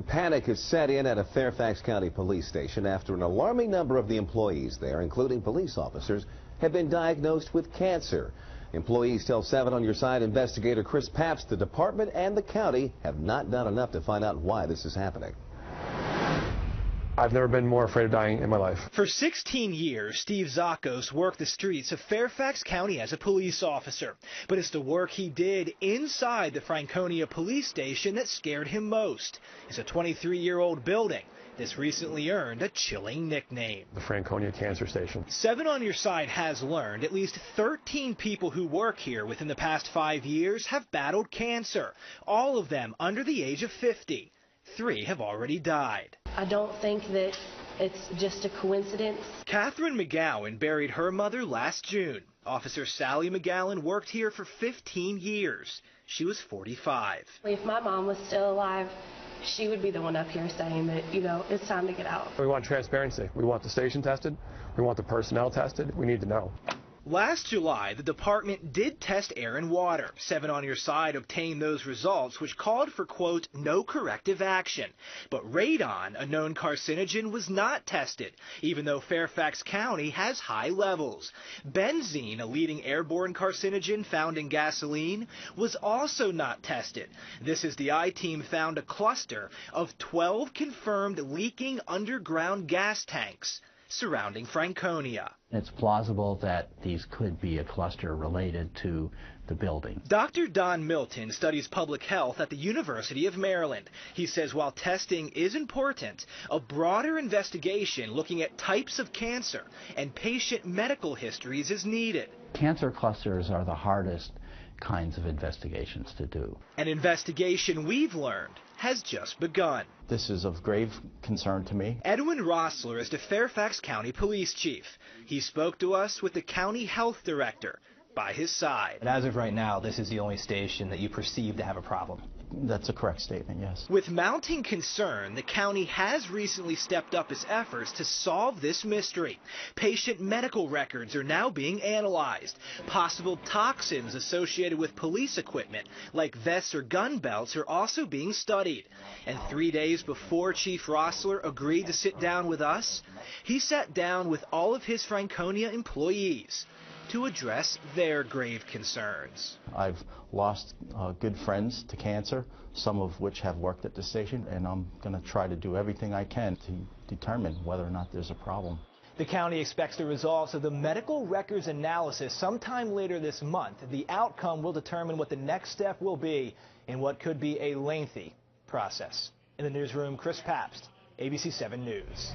Panic has set in at a Fairfax County police station after an alarming number of the employees there, including police officers, have been diagnosed with cancer. Employees tell 7 on Your Side investigator Chris Pabst the department and the county have not done enough to find out why this is happening. I've never been more afraid of dying in my life. For 16 years, Steve Zakos worked the streets of Fairfax County as a police officer. But it's the work he did inside the Franconia police station that scared him most. It's a 23-year-old building. This recently earned a chilling nickname. The Franconia Cancer Station. 7 on Your Side has learned at least 13 people who work here within the past 5 years have battled cancer, all of them under the age of 50. 3 have already died. I don't think that it's just a coincidence. Catherine McGowan buried her mother last June. Officer Sally McGowan worked here for 15 years. She was 45. If my mom was still alive, she would be the one up here saying that, it's time to get out. We want transparency. We want the station tested. We want the personnel tested. We need to know. Last July, the department did test air and water. 7 on Your Side obtained those results, which called for, quote, no corrective action. But radon, a known carcinogen, was not tested, even though Fairfax County has high levels. Benzene, a leading airborne carcinogen found in gasoline, was also not tested. This is the I-team found a cluster of 12 confirmed leaking underground gas tanks surrounding Franconia. It's plausible that these could be a cluster related to the building. Dr. Don Milton studies public health at the University of Maryland. He says while testing is important, a broader investigation looking at types of cancer and patient medical histories is needed. Cancer clusters are the hardest kinds of investigations to do. An investigation we've learned has just begun. This is of grave concern to me. Edwin Rossler is the Fairfax County Police Chief. He spoke to us with the County Health Director by his side. But as of right now, this is the only station that you perceive to have a problem. That's a correct statement, yes. With mounting concern, the county has recently stepped up its efforts to solve this mystery. Patient medical records are now being analyzed. Possible toxins associated with police equipment, like vests or gun belts, are also being studied. And 3 days before Chief Rossler agreed to sit down with us, he sat down with all of his Franconia employees to address their grave concerns. I've lost good friends to cancer, some of which have worked at the station, and I'm going to try to do everything I can to determine whether or not there's a problem. The county expects the results of the medical records analysis sometime later this month. The outcome will determine what the next step will be in what could be a lengthy process. In the newsroom, Chris Pabst, ABC 7 News.